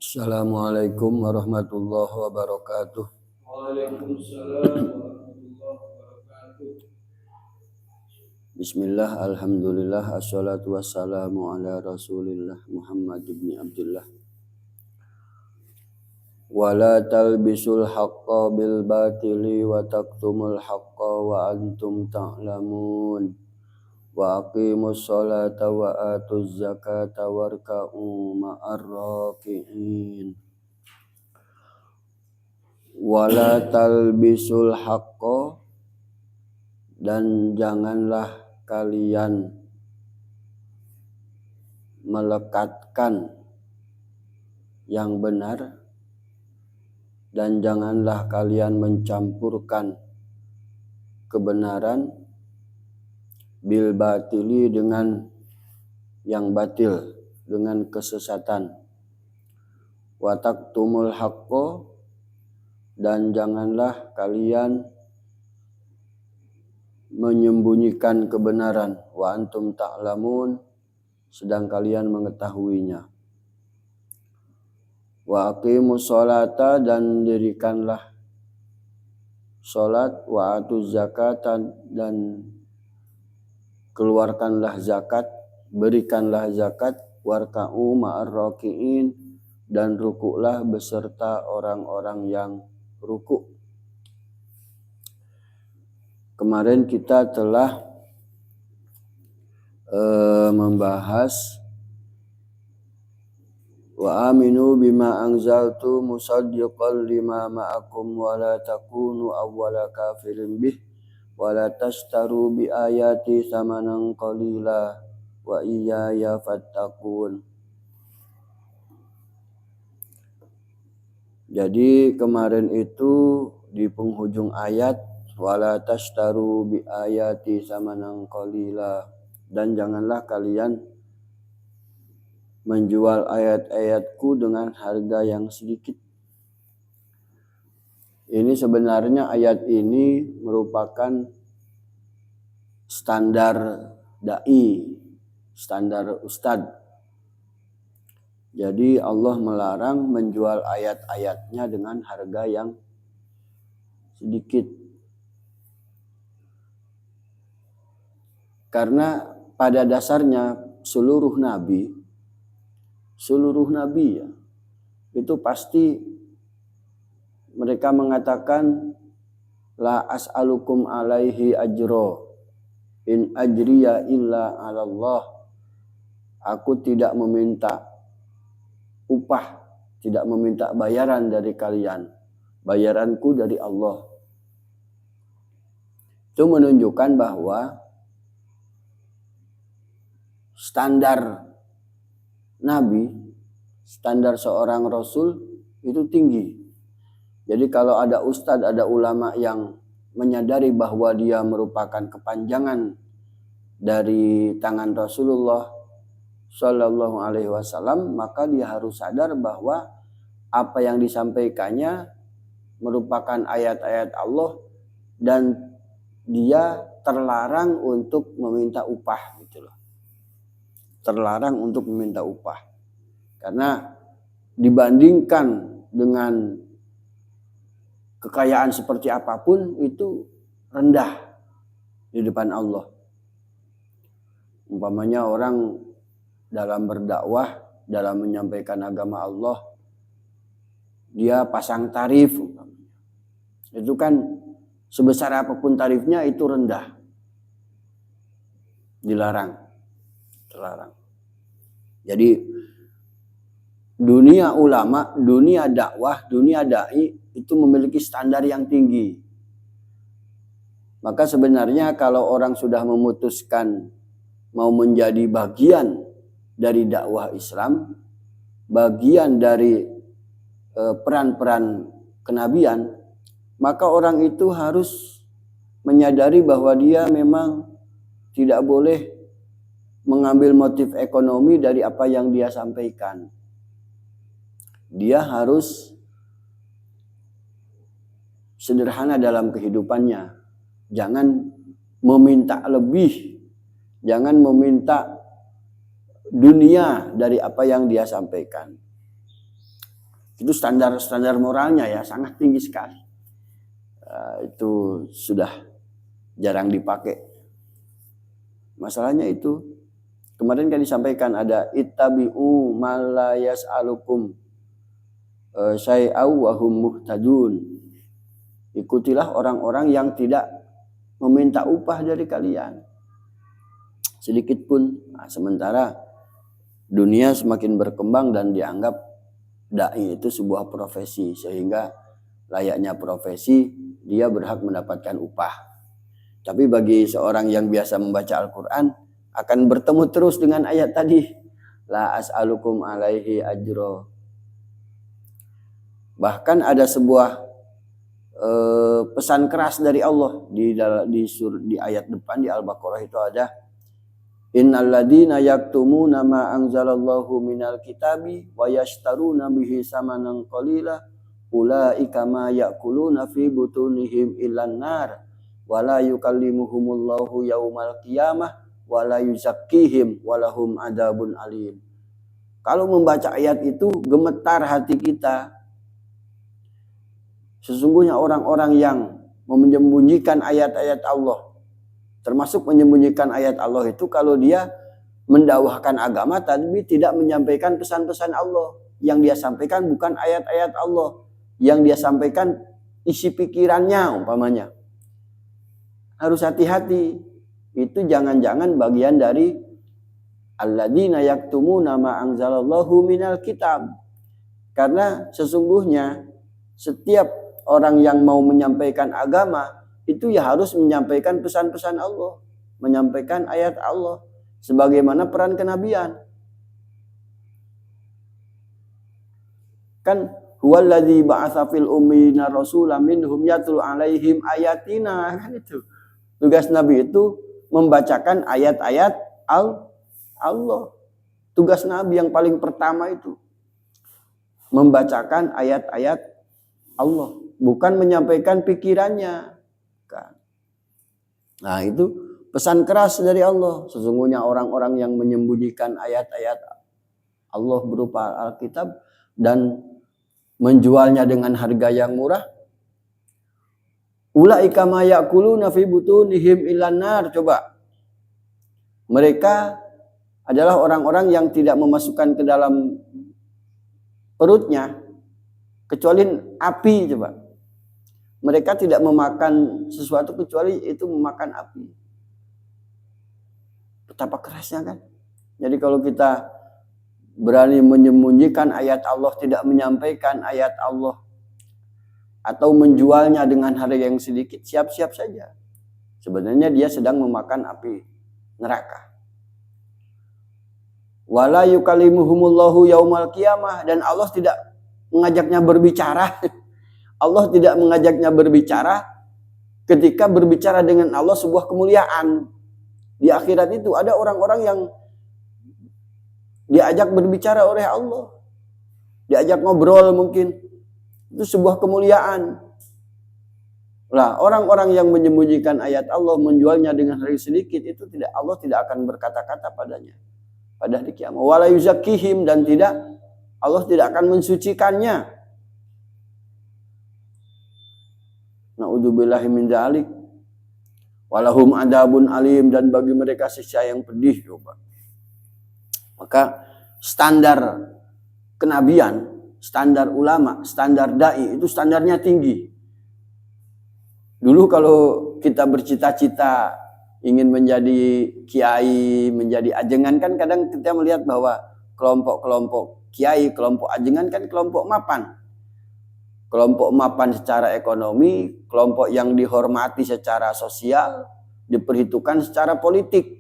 Assalamualaikum warahmatullahi wabarakatuh. Waalaikumsalam warahmatullahi wabarakatuh. Bismillah, alhamdulillah, assalatu wassalamu ala rasulillah Muhammad ibn Abdullah. Wala talbisul haqqa bil batili wa taktumul haqqa wa antum ta'lamun. Wa aqimus sholata wa atuz zakata warka'u ma'ar raki'in. Wala talbisul haqqa, dan janganlah kalian melekatkan yang benar, dan janganlah kalian mencampurkan kebenaran bil batili dengan yang batil, dengan kesesatan. Wa taktumul haqqo, dan janganlah kalian menyembunyikan kebenaran, wa antum ta'lamun, sedang kalian mengetahuinya. Wa aqimus sholata, dan dirikanlah sholat, wa atuz zakatan, dan keluarkanlah zakat, berikanlah zakat, warka'u ma'ar raki'in, dan rukuklah beserta orang-orang yang rukuk. Kemarin kita telah membahas wa aminu bima anzaltu musaddiqan lima ma'akum wa la takunu awwala kafirin bih wa la tashtaru bi ayati samanan qalila wa iyaya fattaqun. Jadi kemarin itu di penghujung ayat wala tashtaru bi ayati samanan qalila, dan janganlah kalian menjual ayat-ayatku dengan harga yang sedikit. Ini sebenarnya ayat ini merupakan standar dai, standar ustadz. Jadi Allah melarang menjual ayat-ayatnya dengan harga yang sedikit. Karena pada dasarnya seluruh nabi ya, itu pasti mereka mengatakan la as'alukum alaihi ajro in ajriya illa 'ala Allah. Aku tidak meminta upah, tidak meminta bayaran dari kalian. Bayaranku dari Allah. Itu menunjukkan bahwa standar nabi, standar seorang rasul itu tinggi. Jadi kalau ada ustadz, ada ulama yang menyadari bahwa dia merupakan kepanjangan dari tangan Rasulullah Shallallahu Alaihi Wasallam, maka dia harus sadar bahwa apa yang disampaikannya merupakan ayat-ayat Allah dan dia terlarang untuk meminta upah, gitu loh. Terlarang untuk meminta upah, karena dibandingkan dengan kekayaan seperti apapun itu rendah di depan Allah. Umpamanya orang dalam berdakwah, dalam menyampaikan agama Allah, dia pasang tarif, itu kan sebesar apapun tarifnya itu rendah, dilarang, terlarang. Jadi dunia ulama, dunia dakwah, dunia dai itu memiliki standar yang tinggi. Maka sebenarnya kalau orang sudah memutuskan mau menjadi bagian dari dakwah Islam, bagian dari peran-peran kenabian, maka orang itu harus menyadari bahwa dia memang tidak boleh mengambil motif ekonomi dari apa yang dia sampaikan. Dia harus sederhana dalam kehidupannya. Jangan meminta lebih, jangan meminta dunia dari apa yang dia sampaikan. Itu standar moralnya ya sangat tinggi sekali. Itu sudah jarang dipakai. Masalahnya itu kemarin kan disampaikan ada ittabi'u man la yas'alukum syai'aw wa hum muhtadun. Ikutilah orang-orang yang tidak meminta upah dari kalian sedikit pun. Nah, sementara dunia semakin berkembang dan dianggap dai itu sebuah profesi, sehingga layaknya profesi dia berhak mendapatkan upah. Tapi bagi seorang yang biasa membaca Al-Quran akan bertemu terus dengan ayat tadi, la as'alukum alaihi ajro. Bahkan ada sebuah pesan keras dari Allah di ayat depan di Al-Baqarah itu ada innalladzina yaktumuna ma anzalallahu minal kitabi wa yashtaruna bihi samanan qalila ulaika ma ya'kuluna fi butunihim illan nar wala yukallimuhumullahu yaumal qiyamah wala yuzakkihim walahum adabun alim. Kalau membaca ayat itu gemetar hati kita. Sesungguhnya orang-orang yang menyembunyikan ayat-ayat Allah, termasuk menyembunyikan ayat Allah itu kalau dia mendakwahkan agama tapi tidak menyampaikan pesan-pesan Allah. Yang dia sampaikan bukan ayat-ayat Allah, yang dia sampaikan isi pikirannya umpamanya. Harus hati-hati. Itu jangan-jangan bagian dari alladzina yaktumuna ma anzalallahu minal kitab. Karena sesungguhnya setiap orang yang mau menyampaikan agama itu ya harus menyampaikan pesan-pesan Allah, menyampaikan ayat Allah sebagaimana peran kenabian. Kan huwallazi ba'atsa fil ummiyina rasulan minhum yatlu alaihim ayatina, kan itu. Tugas nabi itu membacakan ayat-ayat Allah. Tugas nabi yang paling pertama itu membacakan ayat-ayat Allah, bukan menyampaikan pikirannya. Nah, itu pesan keras dari Allah. Sesungguhnya orang-orang yang menyembunyikan ayat-ayat Allah berupa Alkitab dan menjualnya dengan harga yang murah, ulaika ma ya'kuluna fi butunihim illan nar. Coba, mereka adalah orang-orang yang tidak memasukkan ke dalam perutnya kecuali api. Coba, mereka tidak memakan sesuatu kecuali itu memakan api. Betapa kerasnya kan. Jadi kalau kita berani menyembunyikan ayat Allah, tidak menyampaikan ayat Allah, atau menjualnya dengan harga yang sedikit, siap-siap saja. Sebenarnya dia sedang memakan api neraka. Wala yukallimuhumullahu yaumal qiyamah, dan Allah tidak mengajaknya berbicara. Allah tidak mengajaknya berbicara ketika berbicara dengan Allah sebuah kemuliaan. Di akhirat itu ada orang-orang yang diajak berbicara oleh Allah, diajak ngobrol mungkin. Itu sebuah kemuliaan. Lah, orang-orang yang menyembunyikan ayat Allah, menjualnya dengan harga sedikit, itu tidak, Allah tidak akan berkata-kata padanya pada hari kiamat. Wala yuzakkihim, dan tidak, Allah tidak akan mensucikannya. Na'udzubillahi min dzalik. Walahum adabun alim, dan bagi mereka siksa yang pedih. Coba. Maka standar kenabian, standar ulama, standar dai itu standarnya tinggi. Dulu kalau kita bercita-cita ingin menjadi kiai, menjadi ajengan, kan kadang kita melihat bahwa kelompok-kelompok kiai, kelompok ajengan kan kelompok mapan. Kelompok mapan secara ekonomi, kelompok yang dihormati secara sosial, diperhitungkan secara politik.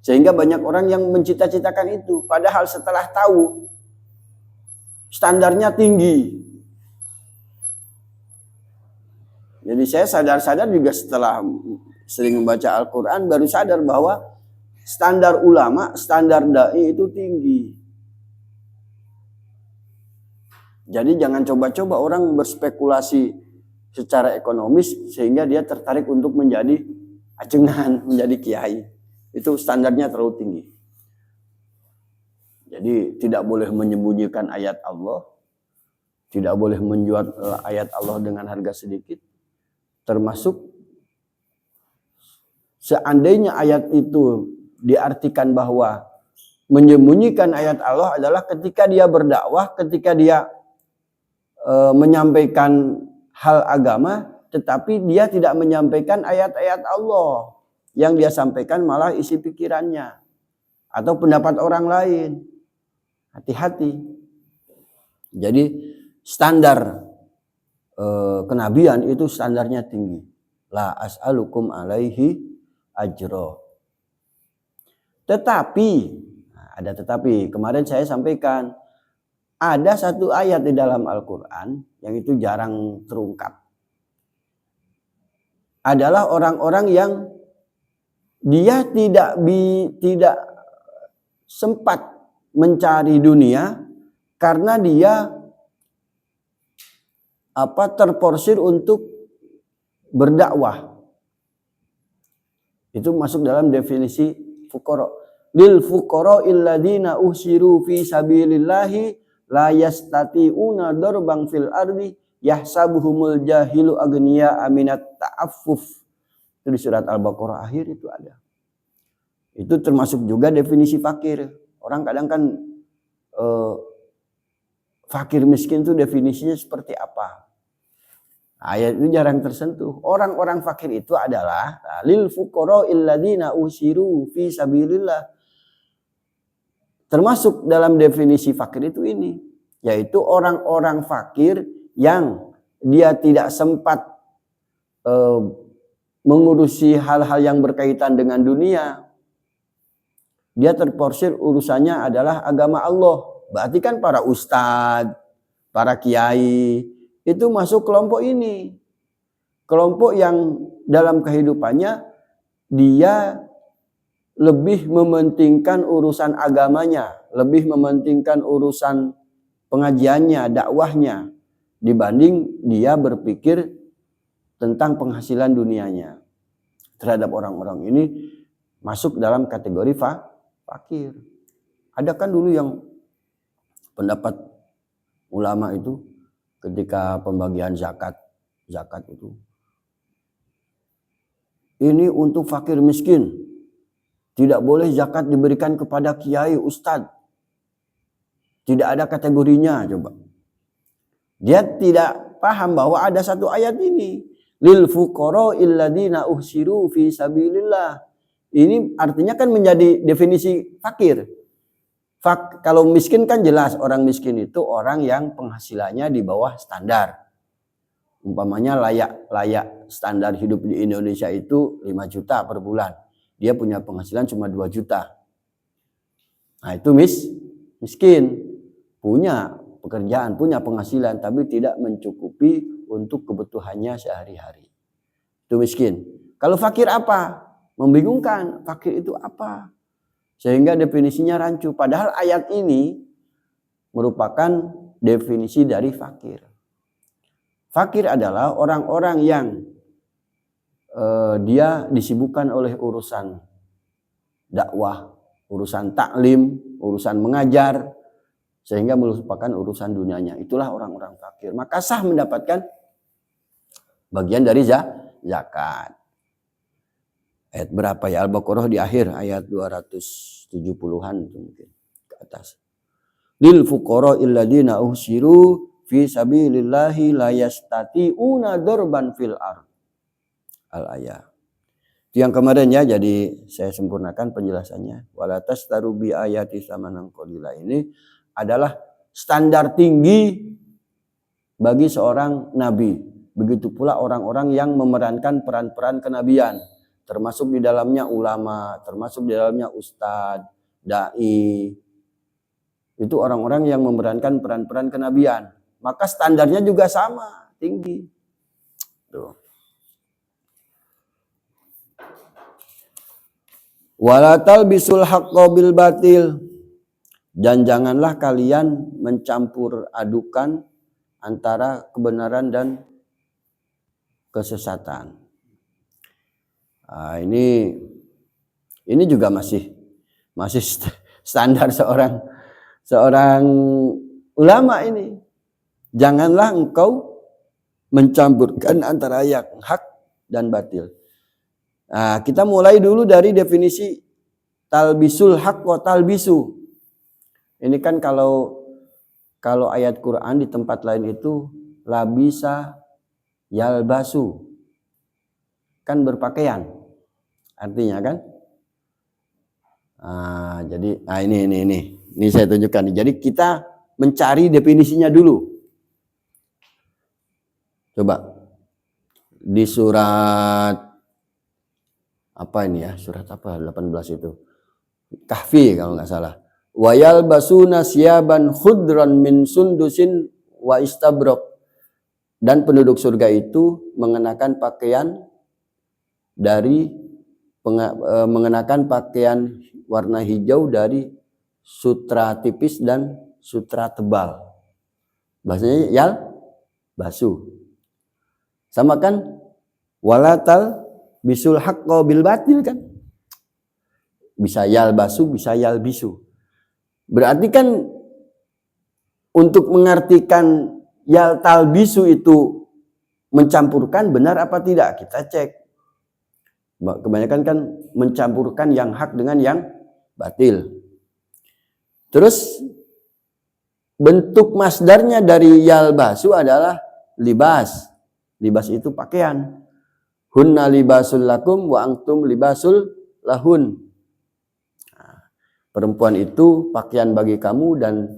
Sehingga banyak orang yang mencita-citakan itu. Padahal setelah tahu standarnya tinggi. Jadi saya sadar-sadar juga setelah sering membaca Al-Quran, baru sadar bahwa standar ulama, standar dai itu tinggi. Jadi jangan coba-coba orang berspekulasi secara ekonomis sehingga dia tertarik untuk menjadi ajengan, menjadi kiai. Itu standarnya terlalu tinggi. Jadi tidak boleh menyembunyikan ayat Allah, tidak boleh menjual ayat Allah dengan harga sedikit. Termasuk seandainya ayat itu diartikan bahwa menyembunyikan ayat Allah adalah ketika dia berdakwah, ketika dia menyampaikan hal agama, tetapi dia tidak menyampaikan ayat-ayat Allah. Yang dia sampaikan malah isi pikirannya atau pendapat orang lain. Hati-hati. Jadi standar kenabian itu standarnya tinggi. La as'alukum alaihi ajro. Tetapi, ada tetapi, kemarin saya sampaikan, ada satu ayat di dalam Al-Quran yang itu jarang terungkap. Adalah orang-orang yang dia tidak sempat mencari dunia karena dia terporsir untuk berdakwah. Itu masuk dalam definisi fuqara. Lil fuqara illadzina uhsiru fi sabilillahi la yastati'una darban fil ardi yahsabuhumul jahilu agniya aminat ta'affuf. Itu di surat Al-Baqarah akhir itu ada. Itu termasuk juga definisi fakir. Orang kadang kan fakir miskin itu definisinya seperti apa? Ayat itu jarang tersentuh. Orang-orang fakir itu adalah lil fuqara illadzina usiru fi sabilillah. Termasuk dalam definisi fakir itu ini, yaitu orang-orang fakir yang dia tidak sempat mengurusi hal-hal yang berkaitan dengan dunia. Dia terporsir urusannya adalah agama Allah. Berarti kan para ustadz, para kiai itu masuk kelompok ini. Kelompok yang dalam kehidupannya dia lebih mementingkan urusan agamanya, lebih mementingkan urusan pengajiannya, dakwahnya, dibanding dia berpikir tentang penghasilan dunianya. Terhadap orang-orang ini masuk dalam kategori fakir. Ada kan dulu yang pendapat ulama itu ketika pembagian zakat itu, ini untuk fakir miskin, tidak boleh zakat diberikan kepada kiai ustadz, tidak ada kategorinya. Coba dia tidak paham bahwa ada satu ayat ini, lil fuqara illadzina uhsiru fi sabilillah. Ini artinya kan menjadi definisi fakir. Kalau miskin kan jelas, orang miskin itu orang yang penghasilannya di bawah standar. Umpamanya layak standar hidup di Indonesia itu 5 juta per bulan. Dia punya penghasilan cuma 2 juta. Nah itu miskin. Punya pekerjaan, punya penghasilan, tapi tidak mencukupi untuk kebutuhannya sehari-hari. Itu miskin. Kalau fakir apa? Membingungkan. Fakir itu apa? Sehingga definisinya rancu. Padahal ayat ini merupakan definisi dari fakir. Fakir adalah orang-orang yang dia disibukkan oleh urusan dakwah, urusan taklim, urusan mengajar, sehingga melupakan urusan dunianya. Itulah orang-orang fakir. Maka sah mendapatkan bagian dari zakat. Ayat berapa ya? Al-Baqarah di akhir ayat 270-an itu mungkin ke atas. Lil fuqara illadzina uhsiru fi sabilillahi la yastati'una darban fil ard. Al-ayat. Itu yang kemarin ya, jadi saya sempurnakan penjelasannya. Wala tastaru bi ayati samanan qalila. Ini adalah standar tinggi bagi seorang nabi. Begitu pula orang-orang yang memerankan peran-peran kenabian. Termasuk di dalamnya ulama, termasuk di dalamnya ustadz, da'i. Itu orang-orang yang memerankan peran-peran kenabian. Maka standarnya juga sama, tinggi. Tuh. Wala talbisul haqqo bil batil. Dan janganlah kalian mencampur adukan antara kebenaran dan kesesatan. Nah, ini juga masih standar seorang ulama ini. Janganlah engkau mencampurkan antara yang hak dan batil. Nah, kita mulai dulu dari definisi talbisul haq wa talbisu. Ini kan kalau ayat Quran di tempat lain itu labisa yalbasu, kan berpakaian artinya kan. Jadi ini saya tunjukkan. Jadi kita mencari definisinya dulu. Coba di surat apa ini ya? Surat apa? 18 itu. Kahfi kalau nggak salah. Wa yalbasuna siyaban khudran min sundusin wa istabraq. Dan penduduk surga itu mengenakan pakaian warna hijau dari sutra tipis dan sutra tebal. Bahasanya yal basu. Sama kan walatal bisul haqqo bil batil kan. Bisa yal basu, bisa yal bisu. Berarti kan untuk mengartikan yal talbisu itu mencampurkan benar apa tidak, kita cek. Kebanyakan kan mencampurkan yang hak dengan yang batil. Terus bentuk masdarnya dari yalbasu adalah libas. Libas itu pakaian. Hunna libasul lakum wa antum libasul lahun. Nah, perempuan itu pakaian bagi kamu dan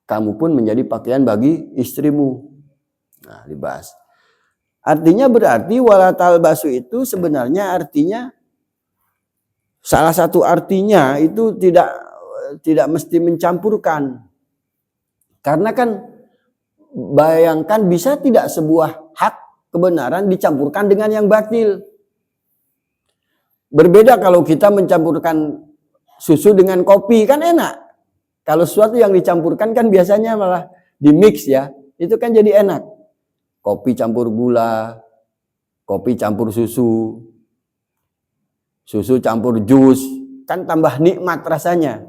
kamu pun menjadi pakaian bagi istrimu. Nah, libas. Artinya berarti walatal basu itu sebenarnya artinya salah satu artinya itu tidak mesti mencampurkan. Karena kan bayangkan bisa tidak sebuah hak kebenaran dicampurkan dengan yang batil. Berbeda kalau kita mencampurkan susu dengan kopi kan enak. Kalau sesuatu yang dicampurkan kan biasanya malah dimix ya. Itu kan jadi enak. Kopi campur gula, kopi campur susu, susu campur jus, kan tambah nikmat rasanya.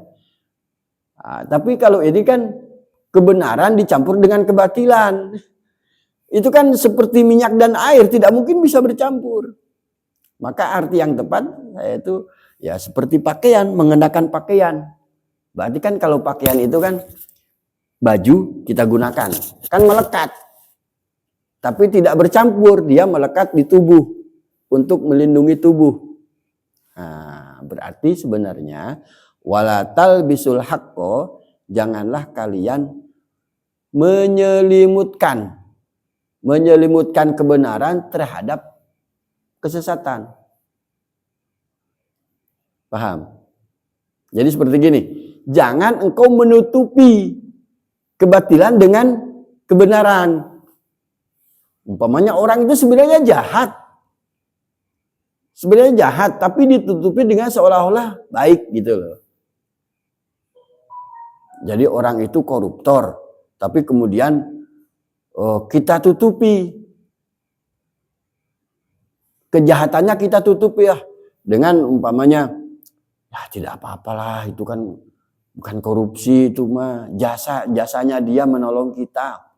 Nah, tapi kalau ini kan kebenaran dicampur dengan kebatilan. Itu kan seperti minyak dan air, tidak mungkin bisa bercampur. Maka arti yang tepat yaitu ya seperti pakaian, mengenakan pakaian. Berarti kan kalau pakaian itu kan baju kita gunakan, kan melekat. Tapi tidak bercampur, dia melekat di tubuh untuk melindungi tubuh. Nah, berarti sebenarnya walatal bisul haqqo, janganlah kalian menyelimutkan kebenaran terhadap kesesatan. Paham? Jadi seperti gini, jangan engkau menutupi kebatilan dengan kebenaran. Umpamanya orang itu sebenarnya jahat. Sebenarnya jahat, tapi ditutupi dengan seolah-olah baik gitu loh. Jadi orang itu koruptor, tapi kemudian kita tutupi. Kejahatannya kita tutupi ya. Dengan umpamanya, ya tidak apa-apalah, itu kan bukan korupsi, itu mah jasanya dia menolong kita.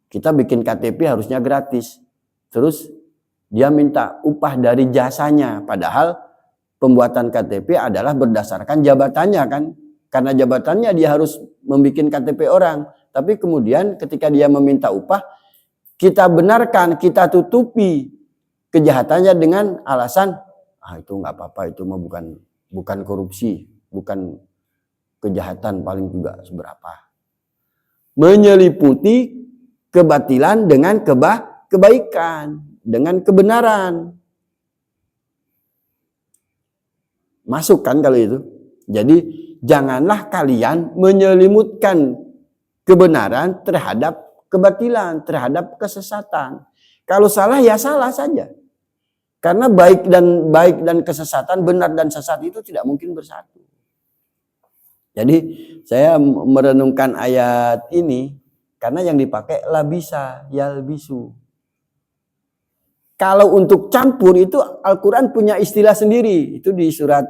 Kita bikin KTP harusnya gratis. Terus dia minta upah dari jasanya. Padahal pembuatan KTP adalah berdasarkan jabatannya kan. Karena jabatannya dia harus membuat KTP orang. Tapi kemudian ketika dia meminta upah, kita benarkan, kita tutupi kejahatannya dengan alasan, itu nggak apa-apa, itu mah bukan korupsi, bukan kejahatan paling juga seberapa. Menyeliputi kebatilan dengan kebaikan, dengan kebenaran. Masuk kan kalau itu. Jadi janganlah kalian menyelimutkan kebenaran terhadap kebatilan, terhadap kesesatan. Kalau salah ya salah saja. Karena baik dan kesesatan, benar dan sesat itu tidak mungkin bersatu. Jadi saya merenungkan ayat ini karena yang dipakai labisa, yalbisu. Kalau untuk campur itu Al-Quran punya istilah sendiri. Itu di surat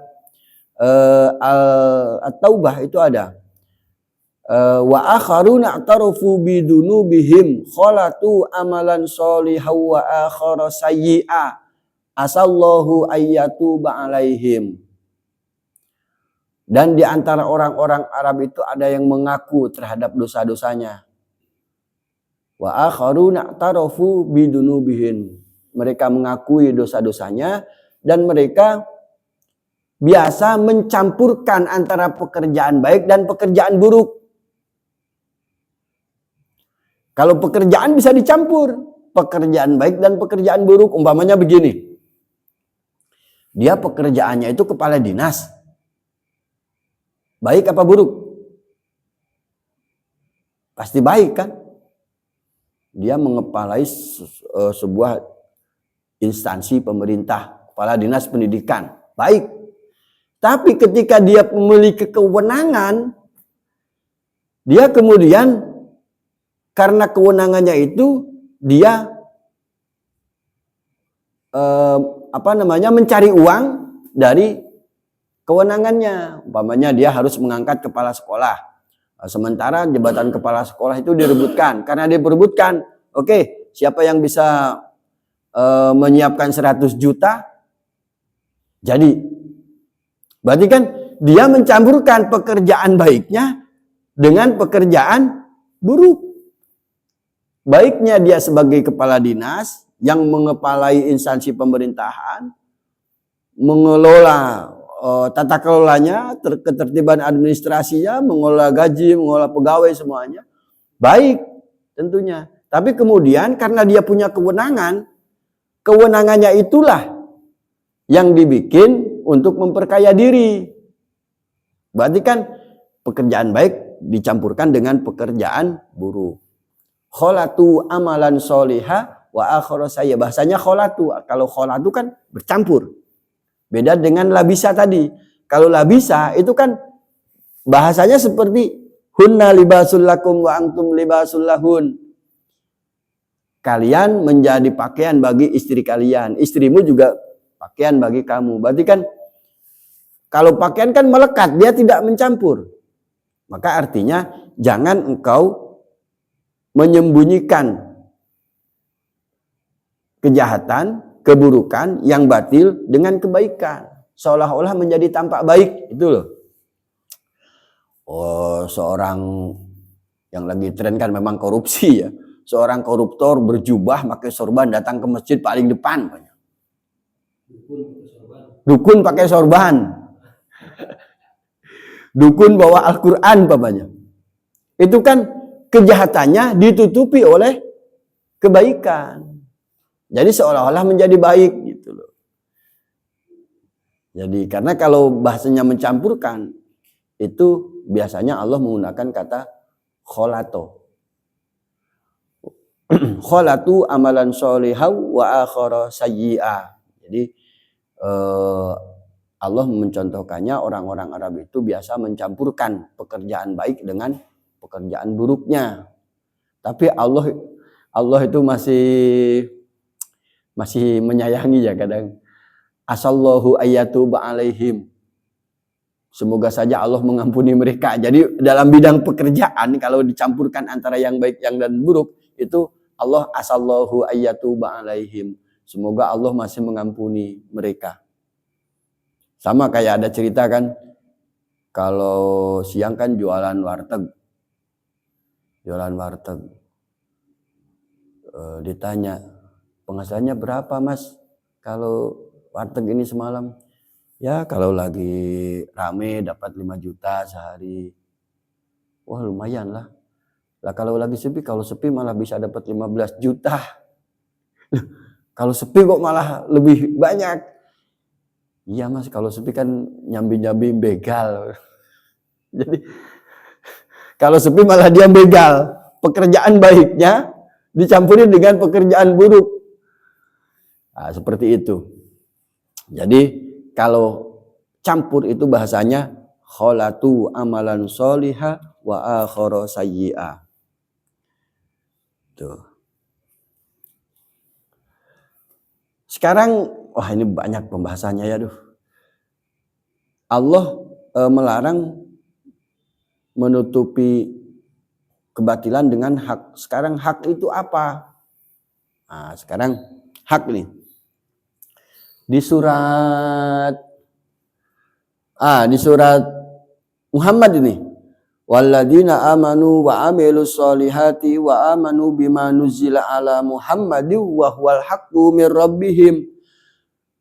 At-Taubah itu ada. Wa akharuna i'tarafu bidunubihim khalatu amalan sholihan wa akhara sayyi'a asallahu ayyatuba alaihim. Dan di antara orang-orang Arab itu ada yang mengaku terhadap dosa-dosanya. Wa akharuna i'tarafu bidunubihim. Mereka mengakui dosa-dosanya dan mereka biasa mencampurkan antara pekerjaan baik dan pekerjaan buruk. Kalau pekerjaan bisa dicampur, pekerjaan baik dan pekerjaan buruk. Umpamanya begini, dia pekerjaannya itu kepala dinas, baik apa buruk? Pasti baik kan? Dia mengepalai sebuah instansi pemerintah, kepala dinas pendidikan, baik. Tapi ketika dia memiliki kewenangan, dia kemudian karena kewenangannya itu dia mencari uang dari kewenangannya. Umpamanya dia harus mengangkat kepala sekolah. Sementara jabatan kepala sekolah itu direbutkan. Karena dia berebutkan, oke, siapa yang bisa menyiapkan 100 juta? Jadi, berarti kan dia mencampurkan pekerjaan baiknya dengan pekerjaan buruk. Baiknya dia sebagai kepala dinas yang mengepalai instansi pemerintahan, mengelola tata kelolanya, ketertiban administrasinya, mengelola gaji, mengelola pegawai semuanya. Baik tentunya. Tapi kemudian karena dia punya kewenangan, kewenangannya itulah yang dibikin untuk memperkaya diri. Berarti kan pekerjaan baik dicampurkan dengan pekerjaan buruk. Kholatu amalan sholiha wa akhara sayyi'a. Bahasanya kholatu. Kalau kholatu kan bercampur. Beda dengan labisa tadi. Kalau labisa itu kan bahasanya seperti hunna libasul lakum wa antum libasul lahun. Kalian menjadi pakaian bagi istri kalian. Istrimu juga pakaian bagi kamu. Berarti kan kalau pakaian kan melekat, dia tidak mencampur. Maka artinya jangan engkau menyembunyikan kejahatan, keburukan yang batil dengan kebaikan. Seolah-olah menjadi tampak baik. Itu loh. Oh, seorang yang lagi tren kan memang korupsi ya. Seorang koruptor berjubah pakai sorban datang ke masjid paling depan. Dukun pakai sorban. Dukun bawa Al-Quran papanya. Itu kan kejahatannya ditutupi oleh kebaikan. Jadi seolah-olah menjadi baik gitu loh. Jadi karena kalau bahasanya mencampurkan itu biasanya Allah menggunakan kata kholato. Kholatu amalan sholihan wa akhara sayyi'a. Jadi Allah mencontohkannya orang-orang Arab itu biasa mencampurkan pekerjaan baik dengan pekerjaan buruknya. Tapi Allah itu masih menyayangi ya kadang. Asallahu ayyatuba alaihim. Semoga saja Allah mengampuni mereka. Jadi dalam bidang pekerjaan kalau dicampurkan antara yang baik yang dan buruk itu Allah asallahu ayyatuba alaihim. Semoga Allah masih mengampuni mereka. Sama kayak ada cerita kan, kalau siang kan jualan warteg. Ditanya, penghasilannya berapa mas kalau warteg ini semalam? Ya kalau lagi rame dapat 5 juta sehari. Wah lumayan lah. Lah kalau lagi sepi, kalau sepi malah bisa dapat 15 juta. Kalau sepi kok malah lebih banyak. Iya mas, kalau sepi kan nyambi-nyambi begal. Jadi kalau sepi malah dia begal. Pekerjaan baiknya dicampuri dengan pekerjaan buruk. Nah, seperti itu. Jadi kalau campur itu bahasanya kholatu amalan sholiha wa akhara sayyi'a. Tuh. Sekarang, wah ini banyak pembahasannya ya. Allah melarang menutupi kebatilan dengan hak. Sekarang hak itu apa? Nah, sekarang hak nih. Di surat Muhammad ini. Walladzina amanu wa amilus solihati wa amanu bima nuzila ala Muhammadin wa huwal haqqu mir rabbihim.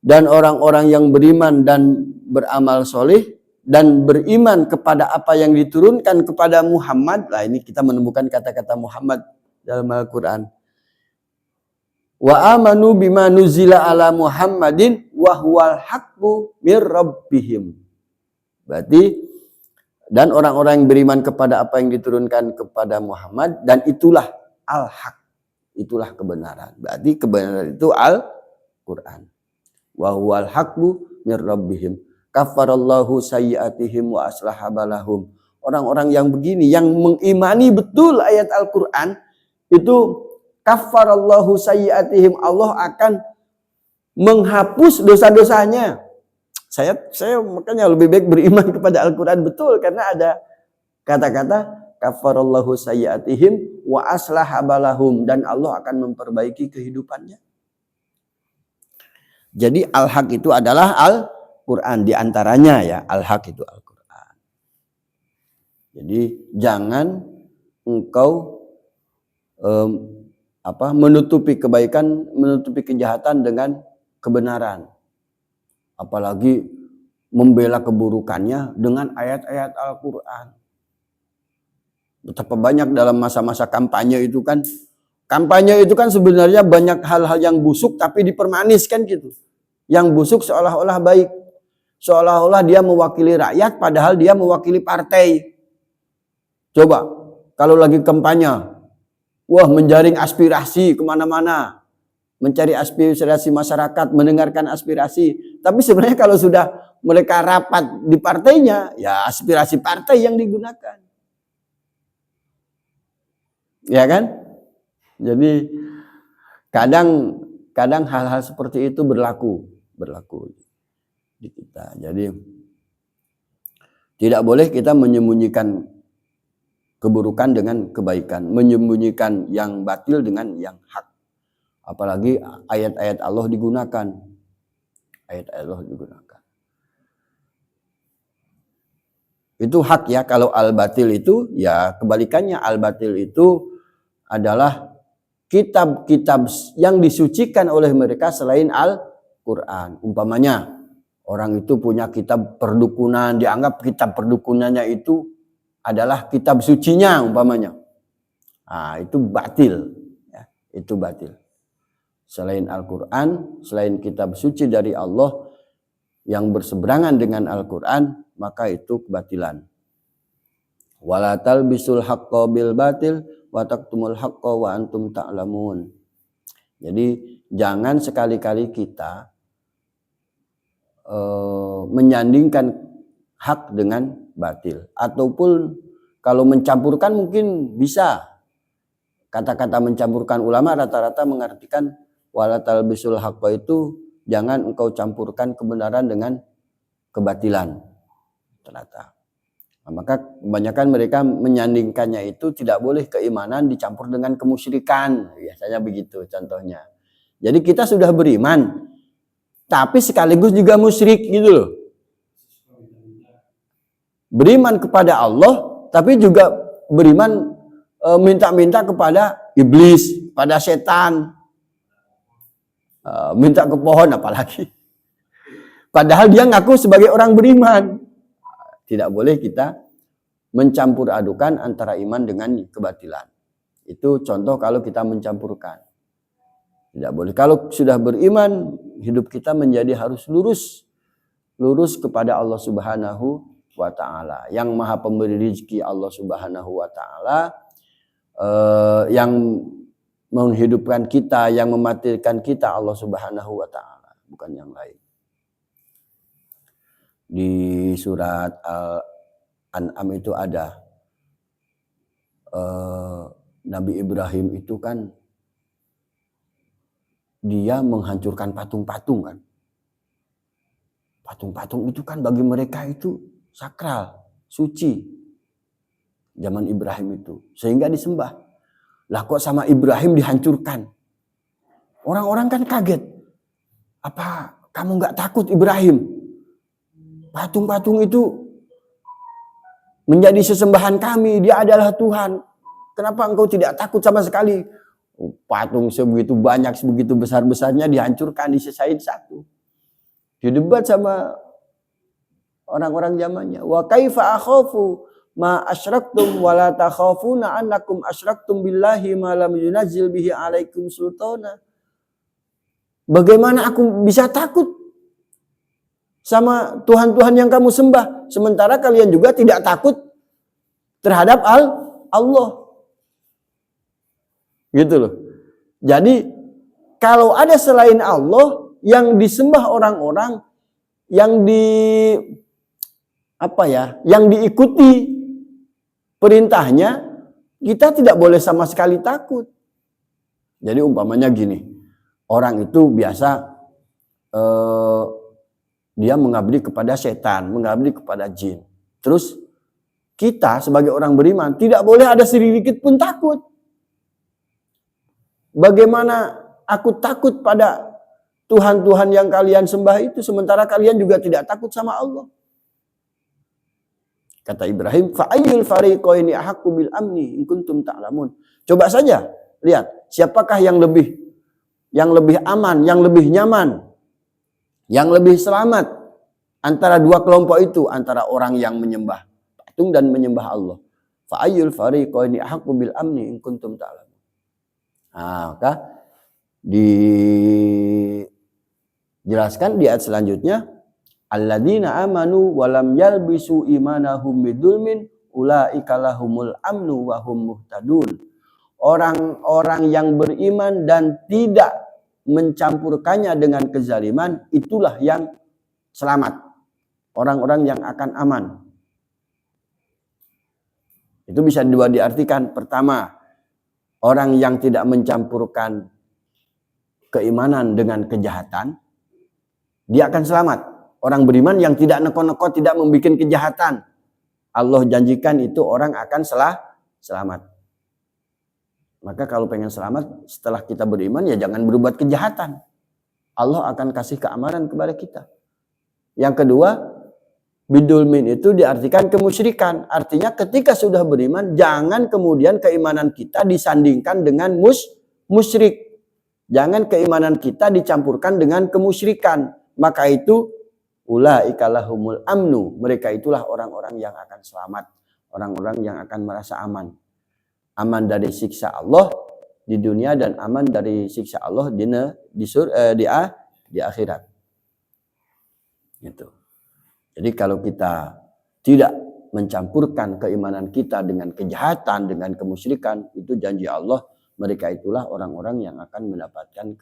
Dan orang-orang yang beriman dan beramal solih dan beriman kepada apa yang diturunkan kepada Muhammad. Nah, ini kita menemukan kata-kata Muhammad dalam Al-Quran. Wa amanu bima nuzila ala Muhammadin wa huwal haqqu mir rabbihim. Berarti dan orang-orang yang beriman kepada apa yang diturunkan kepada Muhammad, dan itulah al-haq, itulah kebenaran. Berarti kebenaran itu Al-Quran. Wa huwal haqqu mir rabbihim. Kafarallahu sayyi'atihim wa aslaha balahum. Orang-orang yang begini, yang mengimani betul ayat Al-Quran, itu kafarallahu sayyi'atihim, Allah akan menghapus dosa-dosanya. Saya makanya lebih baik beriman kepada Al-Quran betul, karena ada kata-kata kafarallahu sayyi'atihim wa aslaha balahum, dan Allah akan memperbaiki kehidupannya. Jadi al-haq itu adalah Al-Quran, diantaranya ya al-haq itu Al-Quran. Jadi jangan engkau menutupi kebaikan, menutupi kejahatan dengan kebenaran. Apalagi membela keburukannya dengan ayat-ayat Al-Quran. Betapa banyak dalam masa-masa kampanye itu kan. Kampanye itu kan sebenarnya banyak hal-hal yang busuk tapi dipermaniskan gitu. Yang busuk seolah-olah baik. Seolah-olah dia mewakili rakyat padahal dia mewakili partai. Coba kalau lagi kampanye, wah menjaring aspirasi kemana-mana. Mencari aspirasi masyarakat, mendengarkan aspirasi. Tapi sebenarnya kalau sudah mereka rapat di partainya, ya aspirasi partai yang digunakan. Ya kan? Jadi kadang hal-hal seperti itu berlaku di kita. Jadi tidak boleh kita menyembunyikan keburukan dengan kebaikan, menyembunyikan yang batil dengan yang hak. Apalagi ayat-ayat Allah digunakan. Ayat-ayat Allah digunakan. Itu hak ya. Kalau al-batil itu ya kebalikannya. Al-batil itu adalah kitab-kitab yang disucikan oleh mereka selain Al-Quran. Umpamanya orang itu punya kitab perdukunan, dianggap kitab perdukunannya itu adalah kitab sucinya umpamanya. Nah, itu batil. Ya, itu batil. Selain Al-Quran, selain kitab suci dari Allah yang berseberangan dengan Al-Quran, maka itu kebatilan. Wala talbisul haqqa bil batil wa taqtumul haqqa wa antum ta'lamun. Jadi jangan sekali-kali kita menyandingkan hak dengan batil. Ataupun kalau mencampurkan mungkin bisa. Kata-kata mencampurkan ulama rata-rata mengartikan wala talbisul haqqa itu jangan engkau campurkan kebenaran dengan kebatilan. Ternyata. Nah, maka kebanyakan mereka menyandingkannya itu tidak boleh keimanan dicampur dengan kemusyrikan. Biasanya begitu contohnya. Jadi kita sudah beriman, tapi sekaligus juga musyrik gitu loh. Beriman kepada Allah, tapi juga beriman minta-minta kepada iblis, pada setan. Minta ke pohon apalagi. Padahal dia ngaku sebagai orang beriman. Tidak boleh kita mencampur adukan antara iman dengan kebatilan. Itu contoh kalau kita mencampurkan. Tidak boleh. Kalau sudah beriman, hidup kita menjadi harus lurus. Lurus kepada Allah Subhanahu wa ta'ala. Yang maha pemberi rezeki Allah Subhanahu wa ta'ala. Yang menghidupkan kita, yang mematikan kita Allah Subhanahu wa ta'ala, bukan yang lain. Di surat Al-An'am itu ada Nabi Ibrahim itu kan dia menghancurkan patung-patung kan. Patung-patung itu kan bagi mereka itu sakral, suci. zaman Ibrahim itu, sehingga disembah. Lah kok sama Ibrahim dihancurkan? Orang-orang kan kaget. Apa kamu nggak takut Ibrahim? Patung-patung itu menjadi sesembahan kami, dia adalah Tuhan. Kenapa engkau tidak takut sama sekali? Patung sebegitu banyak, sebegitu besar-besarnya dihancurkan, disisain satu. Didebat sama orang-orang zamannya. Wa kaifa akhafu ma asyraktum wa la takhafuna annakum asyraktum billahi ma lam yunazil bihi alaikum sultana. Bagaimana aku bisa takut sama Tuhan-Tuhan yang kamu sembah, sementara kalian juga tidak takut terhadap Allah. Gitu loh. Jadi kalau ada selain Allah yang disembah orang-orang, yang yang diikuti perintahnya, kita tidak boleh sama sekali takut. Jadi umpamanya gini, orang itu biasa dia mengabdi kepada setan, mengabdi kepada jin. Terus kita sebagai orang beriman tidak boleh ada sedikit pun takut. Bagaimana aku takut pada Tuhan-Tuhan yang kalian sembah itu, sementara kalian juga tidak takut sama Allah. Kata Ibrahim, fa'ayyul fariqaini ahaqqu bil amni in kuntum ta'lamun. Coba saja lihat, siapakah yang lebih aman, yang lebih nyaman, yang lebih selamat antara dua kelompok itu, antara orang yang menyembah patung dan menyembah Allah. Fa'ayyul fariqaini ahaqqu bil amni in kuntum ta'lamun. Maka dijelaskan di ayat selanjutnya, alladzina amanu wa lam yalbisu imanahum bidzulmin ulaika lahumul amnu wa hum muhtadun. Orang-orang yang beriman dan tidak mencampurkannya dengan kezaliman, itulah yang selamat. Orang-orang yang akan aman. Itu bisa dua diartikan. Pertama, orang yang tidak mencampurkan keimanan dengan kejahatan, dia akan selamat. Orang beriman yang tidak neko-neko, tidak membuat kejahatan, Allah janjikan itu orang akan selamat. Maka kalau pengen selamat setelah kita beriman, ya jangan berbuat kejahatan. Allah akan kasih keamanan kepada kita. Yang kedua, bidulmin itu diartikan kemusyrikan. Artinya ketika sudah beriman, jangan kemudian keimanan kita disandingkan dengan musyrik. Jangan keimanan kita dicampurkan dengan kemusyrikan. Maka itu ulaika lahumul amnu. Mereka itulah orang-orang yang akan selamat. Orang-orang yang akan merasa aman. Aman dari siksa Allah di dunia dan aman dari siksa Allah di akhirat. Gitu. Jadi kalau kita tidak mencampurkan keimanan kita dengan kejahatan, dengan kemusyrikan, itu janji Allah, mereka itulah orang-orang yang akan mendapatkan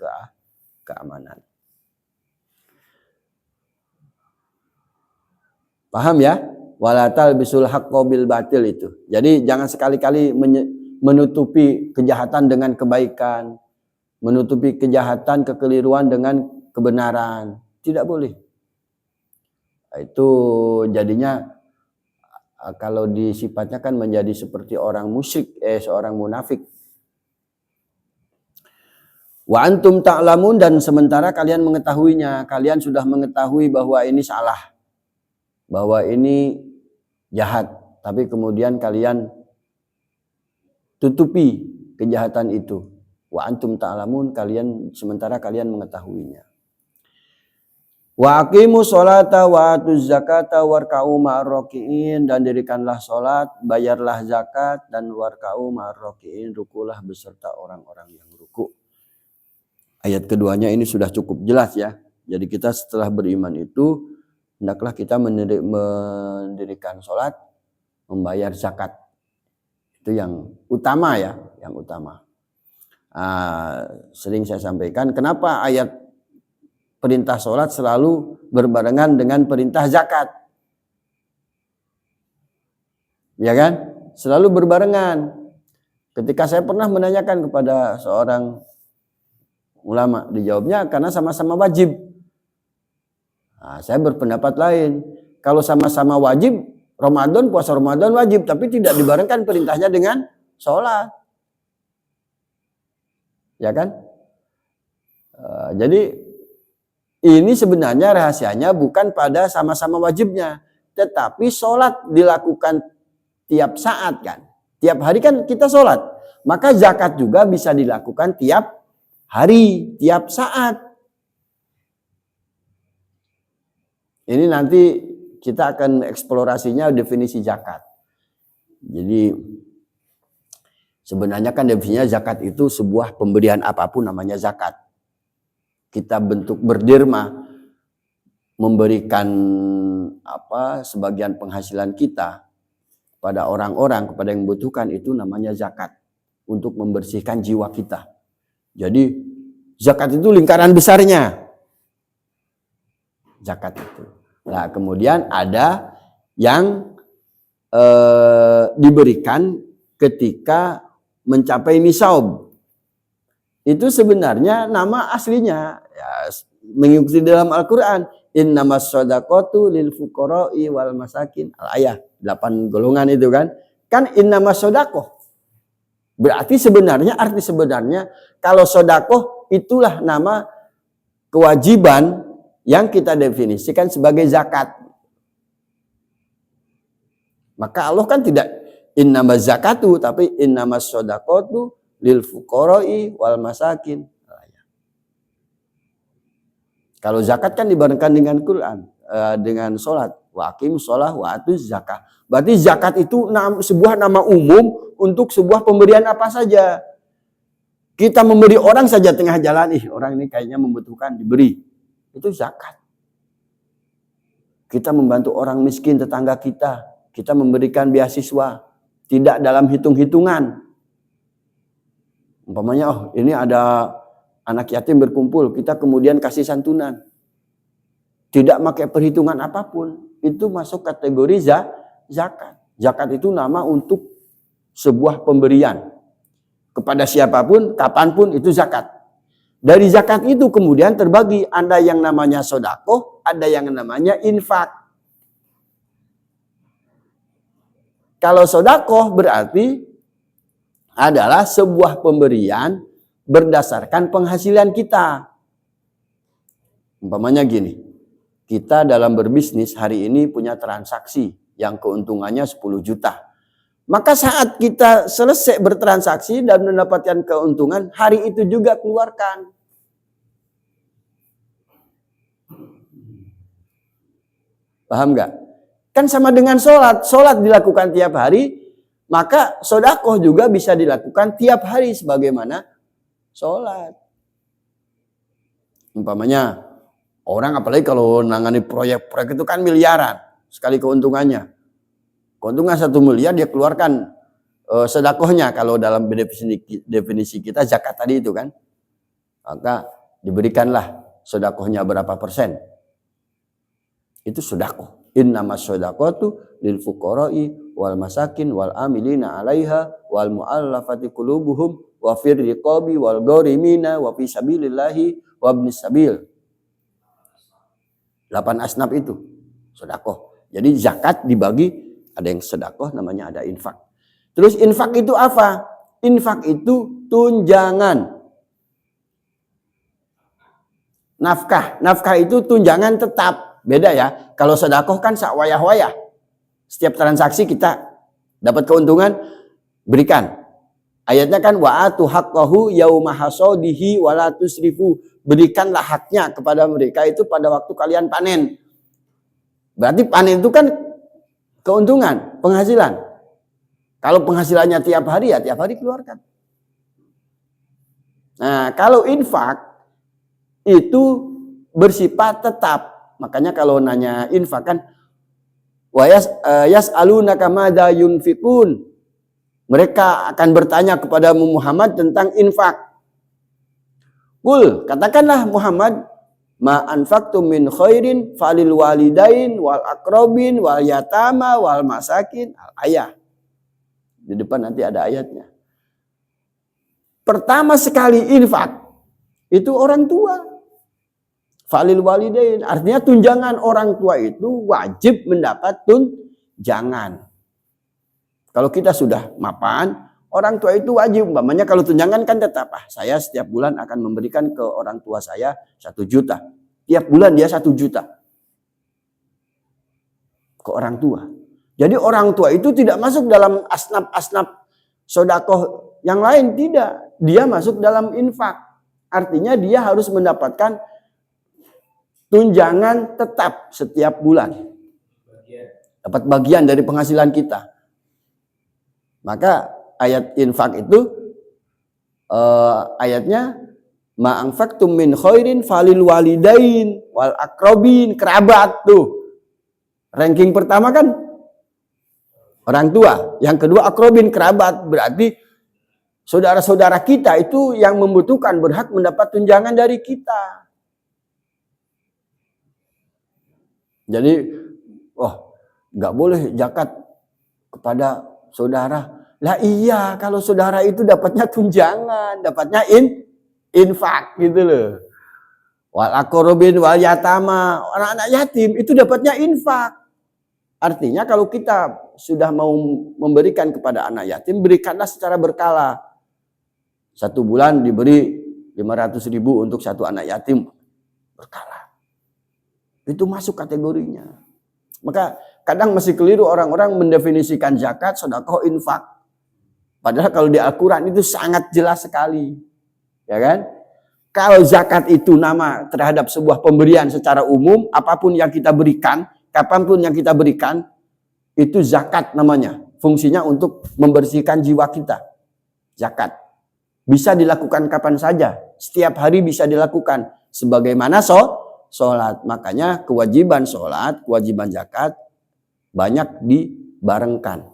keamanan. Paham ya? Walatal bisul haqqo bil batil itu. Jadi jangan sekali-kali menutupi kejahatan dengan kebaikan, menutupi kejahatan, kekeliruan dengan kebenaran. Tidak boleh. Itu jadinya kalau disifatnya kan menjadi seperti orang musyrik, seorang munafik. Wa antum ta'lamun, dan sementara kalian mengetahuinya, kalian sudah mengetahui bahwa ini salah, bahwa ini jahat, tapi kemudian kalian tutupi kejahatan itu. Wa antum ta'lamun, sementara kalian mengetahuinya. Wa aqimu sholata wa atuz zakata warka'u ma'ar raki'in, dan dirikanlah sholat, bayarlah zakat, dan warka'u ma'ar raki'in, rukulah beserta orang-orang yang ruku. Ayat keduanya ini sudah cukup jelas ya. Jadi kita setelah beriman itu, hendaklah kita mendirikan sholat, membayar zakat. Itu yang utama ya, yang utama. Sering saya sampaikan, kenapa ayat perintah sholat selalu berbarengan dengan perintah zakat. Ya kan? Selalu berbarengan. Ketika saya pernah menanyakan kepada seorang ulama, dijawabnya karena sama-sama wajib. Saya berpendapat lain. Kalau sama-sama wajib, Ramadan, puasa Ramadan wajib, tapi tidak dibarengkan perintahnya dengan sholat. Ya kan? Jadi ini sebenarnya rahasianya bukan pada sama-sama wajibnya, tetapi sholat dilakukan tiap saat kan. Tiap hari kan kita sholat. Maka zakat juga bisa dilakukan tiap hari, tiap saat. Ini nanti kita akan eksplorasinya definisi zakat. Jadi sebenarnya kan definisinya zakat itu sebuah pemberian apapun namanya zakat. Kita bentuk berderma memberikan sebagian penghasilan kita pada orang-orang, kepada yang membutuhkan, itu namanya zakat untuk membersihkan jiwa kita. Jadi zakat itu lingkaran besarnya. Zakat itu. Nah, kemudian ada yang diberikan ketika mencapai nisab. Itu sebenarnya nama aslinya ya, mengikuti dalam Al-Qur'an, innamas shadaqatu lil fuqara'i wal masakin. Al-ayah 8 golongan itu kan. Kan innamas shadaqah. Berarti sebenarnya arti sebenarnya kalau sedekah itulah nama kewajiban yang kita definisikan sebagai zakat. Maka Allah kan tidak innamaz zakatu, tapi innamas shadaqatu lil fuqara'i wal masakin. Kalau zakat kan dibarengkan dengan Quran, dengan sholat. Wa aqimus sholah wa atuz zakah. Berarti zakat itu sebuah nama umum untuk sebuah pemberian apa saja. Kita memberi orang saja tengah jalan, orang ini kayaknya membutuhkan, diberi. Itu zakat. Kita membantu orang miskin tetangga kita. Kita memberikan beasiswa. Tidak dalam hitung-hitungan. Umpamanya, ini ada anak yatim berkumpul. Kita kemudian kasih santunan. Tidak pakai perhitungan apapun. Itu masuk kategori zakat. Zakat itu nama untuk sebuah pemberian. Kepada siapapun, kapanpun, itu zakat. Dari zakat itu kemudian terbagi, ada yang namanya sedekah, ada yang namanya infak. Kalau sedekah berarti adalah sebuah pemberian berdasarkan penghasilan kita. Umpamanya gini, kita dalam berbisnis hari ini punya transaksi yang keuntungannya 10 juta. Maka saat kita selesai bertransaksi dan mendapatkan keuntungan, hari itu juga keluarkan. Paham nggak? Kan sama dengan sholat. Sholat dilakukan tiap hari, maka sedekah juga bisa dilakukan tiap hari sebagaimana sholat. Umpamanya, orang apalagi kalau nangani proyek-proyek itu kan miliaran sekali keuntungannya. Keuntungan 1 miliar dia keluarkan sedekahnya kalau dalam definisi kita zakat tadi itu kan. Maka diberikanlah sedekahnya berapa persen. Itu sedekah. Innamas shadaqatu lil fuqara'i wal masakin wal amilina 'alaiha wal mu'allafati qulubuhum wa fir riqabi wal gharimina wa fi sabilillahi wa ibnis sabil. 8 asnaf itu sedekah. Jadi zakat dibagi, ada yang sedekah namanya, ada infak. Terus infak itu apa? Infak itu tunjangan. Nafkah. Nafkah itu tunjangan tetap. Beda ya. Kalau sedekah kan sak wayah-wayah. Setiap transaksi kita dapat keuntungan, berikan. Ayatnya kan wa'atu haqqahu yauma hasadihi wa la tusrifu. Berikanlah haknya kepada mereka itu pada waktu kalian panen. Berarti panen itu kan keuntungan, penghasilan. Kalau penghasilannya tiap hari, ya tiap hari keluarkan. Nah, kalau infak itu bersifat tetap. Makanya kalau nanya infak kan yas'alunaka madza yunfiqun. Mereka akan bertanya kepada Muhammad tentang infak. Qul, katakanlah Muhammad, ma anfaqtum min khairin falil walidain wal aqrabin wal yatama wal masakin. Ayat. Di depan nanti ada ayatnya. Pertama sekali infak itu orang tua. Falil walidain, artinya tunjangan orang tua itu wajib mendapat Jangan. Kalau kita sudah mapan, orang tua itu wajib. Umpamanya kalau tunjangan kan tetap, saya setiap bulan akan memberikan ke orang tua saya 1 juta. Tiap bulan dia 1 juta. Ke orang tua. Jadi orang tua itu tidak masuk dalam asnaf-asnaf sodakoh yang lain, tidak. Dia masuk dalam infak. Artinya dia harus mendapatkan tunjangan tetap setiap bulan. Dapat bagian dari penghasilan kita. Maka ayat infak itu ayatnya ma anfaqtum min khairin falil walidain wal aqrabin, kerabat tuh. Ranking pertama kan orang tua, yang kedua aqrabin, kerabat. Berarti saudara-saudara kita itu yang membutuhkan berhak mendapat tunjangan dari kita. Jadi nggak boleh zakat kepada saudara. Lah iya, kalau saudara itu dapatnya tunjangan, dapatnya infak gitu loh. Wal aqrabin wal yatama, anak-anak yatim itu dapatnya infak. Artinya kalau kita sudah mau memberikan kepada anak yatim, berikanlah secara berkala. 1 bulan diberi 500.000 untuk 1 anak yatim, berkala. Itu masuk kategorinya. Maka kadang masih keliru orang-orang mendefinisikan zakat, sedekah, infak. Padahal kalau di Al-Quran itu sangat jelas sekali. Ya kan? Kalau zakat itu nama terhadap sebuah pemberian secara umum, apapun yang kita berikan, kapanpun yang kita berikan, itu zakat namanya. Fungsinya untuk membersihkan jiwa kita. Zakat. Bisa dilakukan kapan saja. Setiap hari bisa dilakukan. Sebagaimana sholat. Makanya kewajiban sholat, kewajiban zakat, banyak dibarengkan.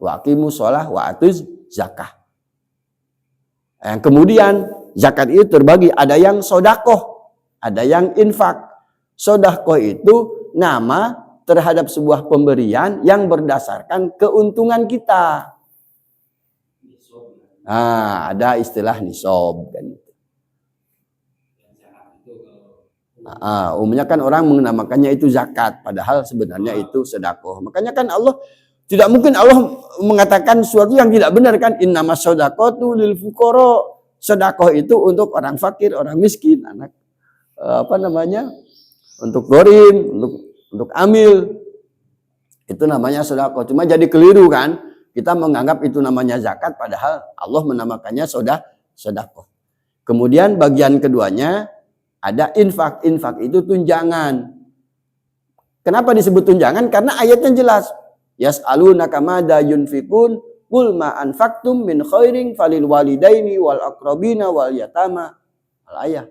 Wa aqimus shalah wa atuz zakah. Yang kemudian zakat itu terbagi, ada yang sodakoh, ada yang infak. Sodakoh itu nama terhadap sebuah pemberian yang berdasarkan keuntungan kita. Ada istilah nisab kan. Umumnya kan orang menamakannya itu zakat, padahal sebenarnya itu sedekah. Makanya kan Allah tidak mungkin Allah mengatakan sesuatu yang tidak benar kan. Innamas shadaqatu lil fuqara. Sedekah itu untuk orang fakir, orang miskin, anak untuk gorim, untuk amil. Itu namanya sedekah. Cuma jadi keliru kan. Kita menganggap itu namanya zakat padahal Allah menamakannya sedekah. Kemudian bagian keduanya ada infak. Infak itu tunjangan. Kenapa disebut tunjangan? Karena ayatnya jelas. Yas'alunaka madza yunfikun qul ma anfaqtum min khairin falil walidaini wal aqrabina wal yatama. Al-ayah.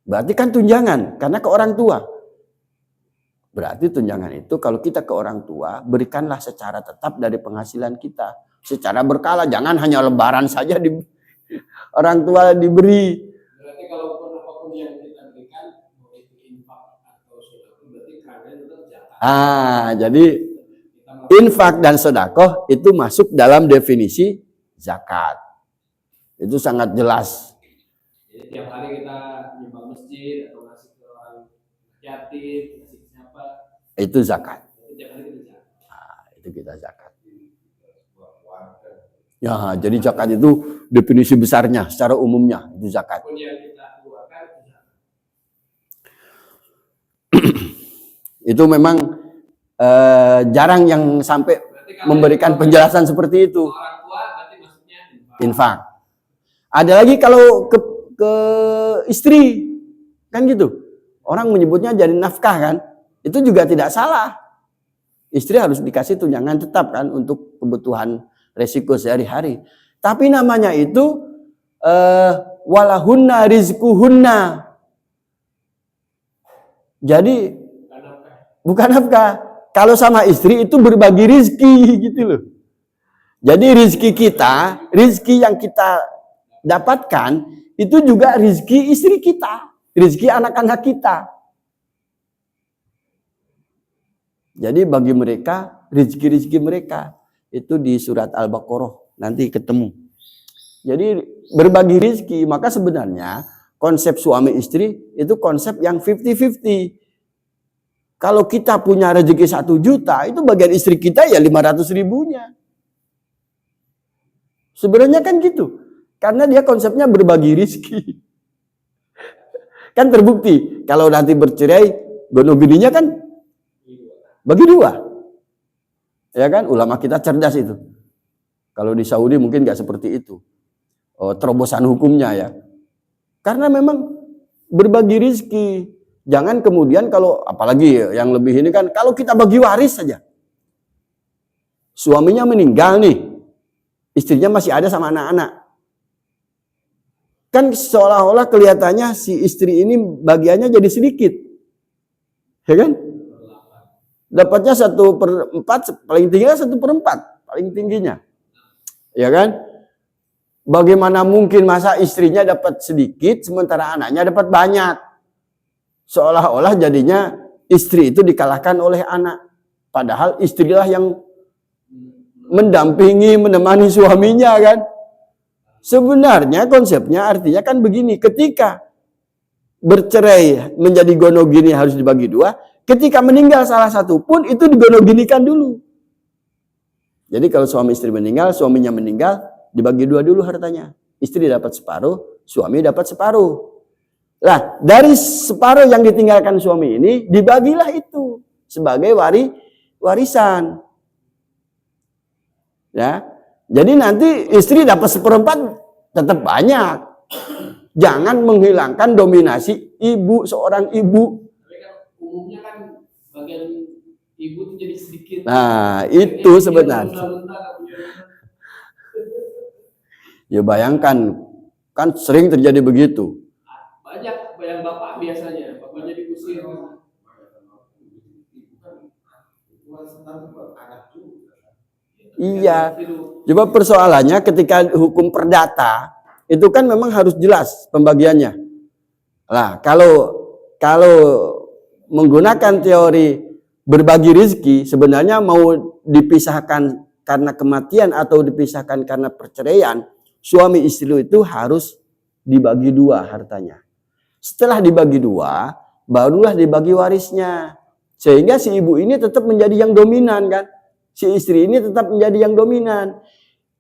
Berarti kan tunjangan karena ke orang tua. Berarti tunjangan itu kalau kita ke orang tua berikanlah secara tetap dari penghasilan kita. Secara berkala, jangan hanya lebaran saja orang tua diberi. Berarti kalau apapun yang kita berikan, mau itu infak atau sedekah, berarti kerangkanya tetap zakat. Jadi infak dan sedekah itu masuk dalam definisi zakat. Itu sangat jelas. Jadi tiap hari kita nyumbang masjid atau ngasih ke orang yatim, ngasih ke siapa? Itu zakat. Tiap hari kita zakat. Itu kita zakat. Ya, jadi zakat itu definisi besarnya secara umumnya itu zakat. Apapun yang kita keluarkan itu zakat. Itu memang jarang yang sampai memberikan penjelasan seperti itu. Orang tua berarti maksudnya infak. Ada lagi kalau ke istri kan gitu. Orang menyebutnya jadi nafkah kan. Itu juga tidak salah. Istri harus dikasih tunjangan tetap kan untuk kebutuhan resiko sehari-hari. Tapi namanya itu walahunna rizquhunna. Jadi bukan nafkah. Kalau sama istri itu berbagi rizki gitu loh. Jadi rizki kita, rizki yang kita dapatkan itu juga rizki istri kita, rizki anak-anak kita. Jadi bagi mereka, rizki-rizki mereka itu di surat Al-Baqarah nanti ketemu. Jadi berbagi rizki, maka sebenarnya konsep suami istri itu konsep yang 50-50. Kalau kita punya rezeki 1 juta, itu bagian istri kita ya 500 ribunya. Sebenarnya kan gitu. Karena dia konsepnya berbagi rizki. Kan terbukti. Kalau nanti bercerai, gono-gininya kan bagi 2. Ya kan? Ulama kita cerdas itu. Kalau di Saudi mungkin nggak seperti itu. Terobosan hukumnya ya. Karena memang berbagi rizki. Jangan kemudian kalau, apalagi yang lebih ini kan, kalau kita bagi waris saja. Suaminya meninggal nih. Istrinya masih ada sama anak-anak. Kan seolah-olah kelihatannya si istri ini bagiannya jadi sedikit. Ya kan? Dapatnya 1/4, paling tingginya 1/4. Paling tingginya. Ya kan? Bagaimana mungkin masa istrinya dapat sedikit, sementara anaknya dapat banyak. Seolah-olah jadinya istri itu dikalahkan oleh anak. Padahal istrilah yang mendampingi, menemani suaminya kan. Sebenarnya konsepnya artinya kan begini. Ketika bercerai menjadi gonogini harus dibagi 2. Ketika meninggal salah satu pun itu digonoginikan dulu. Jadi kalau suami istri meninggal, suaminya meninggal, dibagi 2 dulu hartanya. Istri dapat separuh, suami dapat separuh. Lah, dari separuh yang ditinggalkan suami ini, dibagilah itu sebagai warisan. Ya, jadi nanti istri dapat 1/4 tetap banyak. Jangan menghilangkan dominasi ibu, seorang ibu. Tapi kan umumnya kan bagian ibu itu jadi sedikit. Nah, itu sebenarnya. Ya bayangkan, kan sering terjadi begitu. Banyak yang bapak biasanya, bapaknya diusir. Iya. Coba persoalannya ketika hukum perdata, itu kan memang harus jelas pembagiannya. Nah, kalau menggunakan teori berbagi rizki, sebenarnya mau dipisahkan karena kematian atau dipisahkan karena perceraian, suami istri itu harus dibagi 2 hartanya. Setelah dibagi 2, barulah dibagi warisnya. Sehingga si ibu ini tetap menjadi yang dominan kan. Si istri ini tetap menjadi yang dominan.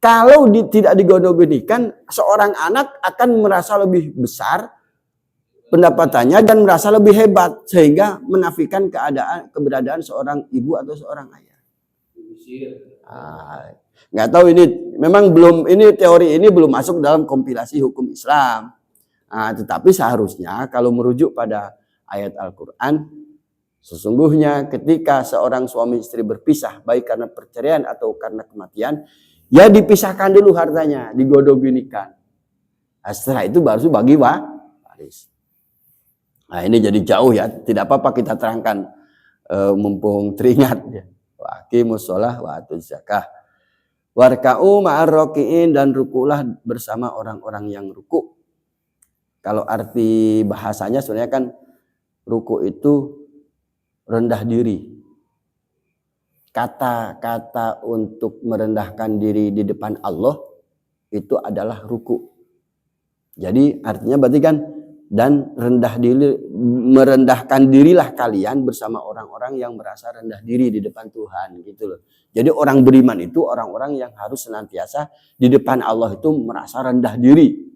Kalau tidak digonoginikan, seorang anak akan merasa lebih besar pendapatannya dan merasa lebih hebat. Sehingga menafikan keberadaan seorang ibu atau seorang ayah. Nggak tahu ini, memang belum, ini teori ini belum masuk dalam kompilasi hukum Islam. Tetapi seharusnya kalau merujuk pada ayat Al-Quran, sesungguhnya ketika seorang suami istri berpisah, baik karena perceraian atau karena kematian, ya dipisahkan dulu hartanya, digodoginikan. Setelah itu baru bagi waris. Nah ini jadi jauh ya, tidak apa-apa kita terangkan mumpung teringat ya. Wa aqimus shalah wa atuz zakah. Warka'u ma'ar raki'in, dan rukulah bersama orang-orang yang ruku. Kalau arti bahasanya sebenarnya kan ruku itu rendah diri. Kata-kata untuk merendahkan diri di depan Allah itu adalah ruku. Jadi artinya berarti kan, dan rendah diri, merendahkan dirilah kalian bersama orang-orang yang merasa rendah diri di depan Tuhan gitu loh. Jadi orang beriman itu orang-orang yang harus senantiasa di depan Allah itu merasa rendah diri.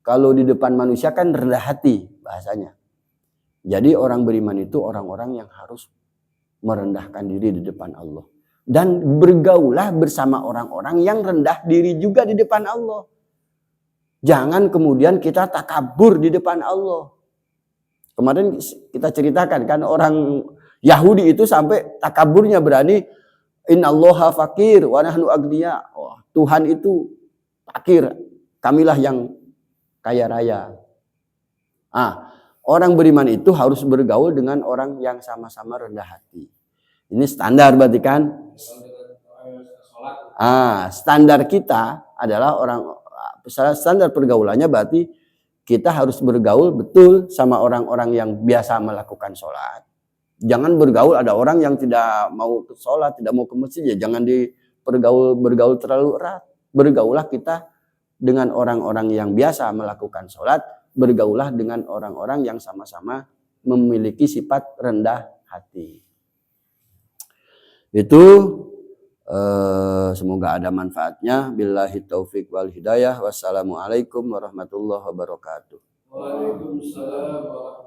Kalau di depan manusia kan rendah hati bahasanya. Jadi orang beriman itu orang-orang yang harus merendahkan diri di depan Allah. Dan bergaulah bersama orang-orang yang rendah diri juga di depan Allah. Jangan kemudian kita takabur di depan Allah. Kemarin kita ceritakan kan orang Yahudi itu sampai takaburnya berani, innallaha fakir wa nahnu agniya. Oh, Tuhan itu fakir, kamilah yang kaya raya. Orang beriman itu harus bergaul dengan orang yang sama-sama rendah hati. Ini standar berarti kan? Standar kita adalah standar pergaulannya berarti kita harus bergaul betul sama orang-orang yang biasa melakukan sholat. Jangan bergaul, ada orang yang tidak mau ke sholat, tidak mau ke masjid, ya jangan bergaul terlalu erat. Bergaulah kita dengan orang-orang yang biasa melakukan sholat, bergaulah dengan orang-orang yang sama-sama memiliki sifat rendah hati. Itu semoga ada manfaatnya. Billahi taufik wal hidayah. Wassalamualaikum warahmatullahi wabarakatuh. Waalaikumsalam warahmatullahi wabarakatuh.